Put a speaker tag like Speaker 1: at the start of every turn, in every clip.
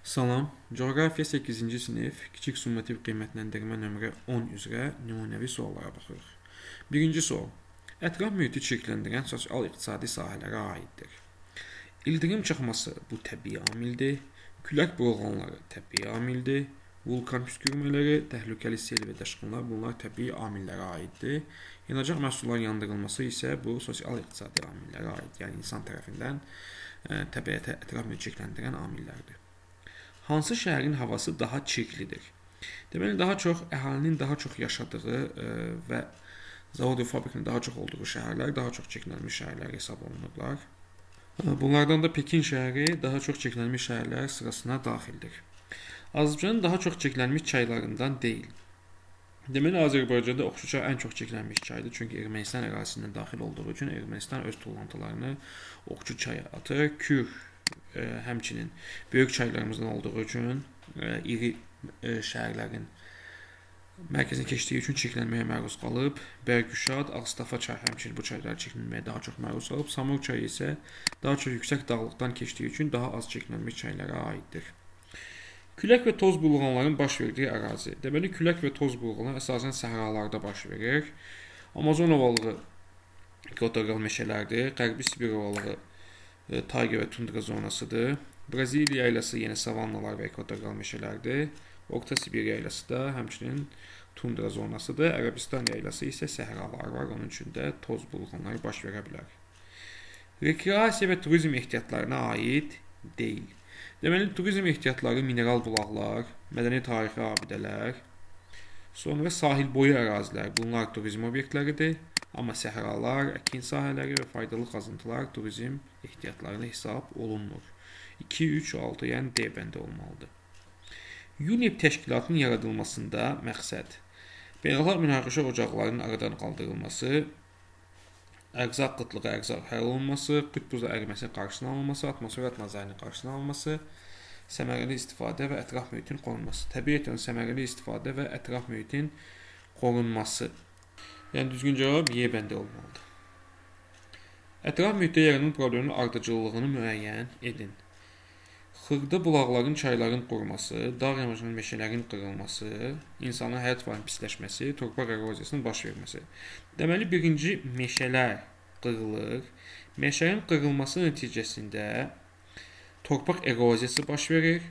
Speaker 1: Salam, Coğrafiya 8-ci sinif kiçik summativ qiymətləndirmə nömrə 10 üzrə nümunəvi suallara baxırıq. Birinci sual. Ətraf mühiti çirkləndirən sosial-iqtisadi sahələrə aiddir. İldırım çaxması bu təbii amildir. Külək burulğanları təbii amildir. Vulkan püskürmələri, təhlükəli sel və daşqınlar bunlar təbii amillərə aiddir. Yanacaq məhsulların yandırılması isə bu sosial-iqtisadi amillərə aid, yəni insan tərəfindən təbiətə ətraf mühiti çirkləndirən amillərdir. Hansı şəhərin havası daha çirklidir? Deməli, daha çox əhalinin daha çox yaşadığı və zavod və fabrikinin daha çox olduğu şəhərlər daha çox çirklənmiş şəhərlər hesab olunurlar. Bunlardan da Pekin şəhəri daha çox çirklənmiş şəhərlər sırasına daxildir. Azərbaycanın daha çox çirklənmiş çaylarından deyil. Deməli, Azərbaycanda Oxçu çayı ən çox çirklənmiş çaydır. Çünki Ermənistan ərazisindən daxil olduğu üçün Ermənistan öz tullantılarını Oxçu çayı atır. Kür həmçinin böyük çaylarımızdan olduğu üçün iri şəhərlərin mərkəzinə keçdiyi üçün çirklənməyə məruz qalıb. Bərgüşad, Ağstafa çayı həmçinin bu çaylar çirklənməyə daha çox məruz qalıb. Samur çayı isə daha çox yüksək dağlıqdan keçdiyi üçün daha az çirklənmiş çaylara aiddir. Külək və toz burulğanların baş verdiyi ərazi. Deməli, külək və toz burulğanlar əsasən səhralarda baş verir. Amazon ovalığı ekvatorial meşələrdir. Qərbi Sibir ovalığı tayqa və tundra zonasıdır. Braziliya yaylası yenə savannalar və ekvatorial meşələrdir. Orta Sibir yaylası da həmçinin tundra zonasıdır. Ərəbistan yaylası isə səhralar var. Onun üçün də toz burulğanlar baş verə bilər. Rekreasiya və turizm ehtiyatlarına aid deyil. Deməli, turizm ehtiyatları mineral bulaqlar, mədəni tarixi abidələr, sonra sahil boyu ərazilər. Bunlar turizm obyektləridir. Amma səhralar, əkin sahələri və faydalı qazıntılar turizm ehtiyatlarına hesab olunmur. 2, 3, 6, yəni D bəndi olmalıdır. UNEP təşkilatının yaradılmasında məqsəd beynəlxalq münaqişə ocaqlarının aradan qaldırılması, ərzaq qıtlığı, ərzaq həll olunması, qütb buzu əriməsinin qarşısının alınması, atmosfer atmazlarının qarşısının alınması, səmərəli istifadə və ətraf mühitin qorunması. Təbiətən səmərəli istifadə və ətraf mühitin qorunması. Yəni, düzgün cavab Y bəndi olmalıdır. Ətraf mühitdə yaranan problemin ardıcıllığını müəyyən edin. Xırda bulaqların, çayların quruması, dağ yamaçlarının meşələrin qırılması, insanın həyat formunun pisləşməsi, torpaq eroziyasının baş verməsi. Deməli, birinci meşələr qırılır. Meşənin qırılması nəticəsində torpaq eroziyası baş verir,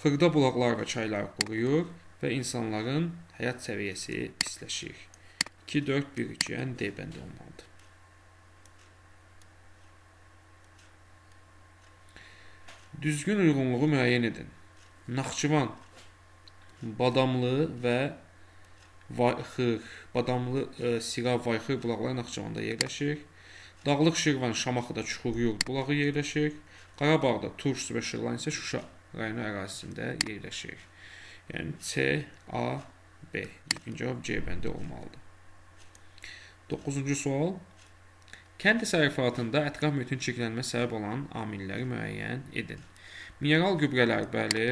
Speaker 1: xırda bulaqlar və çaylar quruyur və insanların həyat səviyyəsi pisləşir. 2, 4, 1, 2, yəni D bəndi olmalıdır. Düzgün uyğunluğu müəyyən edin. Naxçıvan, Badamlı və Vayxır, Badamlı, Sira, Vayxır bulaqları Naxçıvanda yerləşir. Dağlıq Şirvan, Şamaxıda Çuxuryurd bulağı yerləşir. Qarabağda Turş və Şırlan isə Şuşa rayonu ərazisində yerləşir. Yəni C, A, B. Düzgün cavab C bəndi olmalıdır. 9-cu sual. Kənd təsərrüfatında ətraf mühitin çirklənmə səbəb olan amilləri müəyyən edin. Mineral gübrələr, bəli,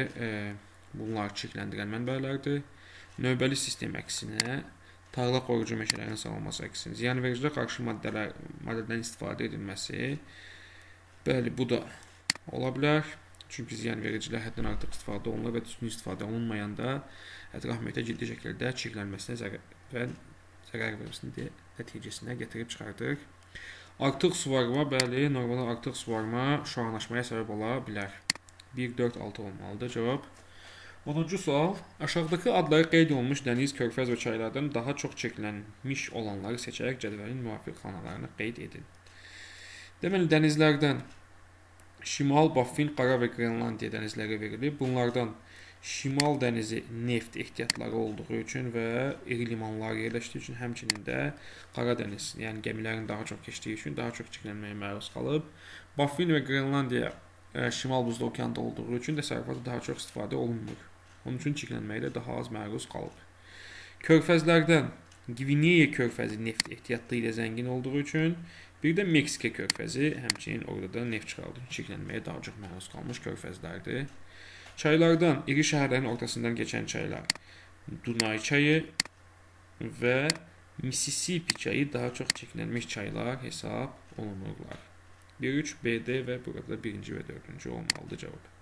Speaker 1: bunlar çirkləndirən mənbələrdir. Növbəli sistem əksinə, tarla qorucu meşələrin salınması əksinə, ziyanvericilərə qarşı maddədən istifadə edilməsi, bəli, bu da ola bilər. Çünki ziyanvericilər həddən artıq istifadə olunur və düzgün istifadə olunmayanda ətraf mühitə ciddi şəkildə çirklənməsinə və zərər verməsinin nəticəsinə gətirib çıxardır. Artıq suvarma, bəli, normalda artıq suvarma şuanlaşmaya səbəb ola bilər. 1, 4, 6 olmalıdır cavab. 10-cu sual. Aşağıdakı adları qeyd olunmuş dəniz, körfəz və çaylardan daha çox çirklənmiş olanları seçərək cədvəlin müvafiq xanalarını qeyd edin. Deməli, dənizlərdən Şimal, Baffin, Qara və Qrenlandiya dənizləri verilib. Bunlardan Şimal dənizi neft ehtiyatları olduğu üçün və iri limanlar yerləşdiyi üçün, həmçinin də Qara dəniz, yəni gəmilərin daha çox keçdiyi üçün daha çox çirklənməyə məruz qalıb. Baffin və Qrenlandiya şimal buzlu okeanda olduğu üçün təsərrüfatda daha çox istifadə olunmur. Onun üçün çirklənməyə də daha az məruz qalıb. Körfəzlərdən Gvineya körfəzi neft ehtiyatı ilə zəngin olduğu üçün, bir də Meksika körfəzi, həmçinin orada da neft çıxardığı üçün çirklənməyə daha çox məruz qalmış körfəzlərdir. Çaylardan, iri şəhərlərin ortasından keçən çaylar Dunay çayı və Mississippi çayı daha çox çirklənmiş çaylar hesab olunurlar. 1, 3, B, D və burada birinci və dördüncü olmalıdır cavab.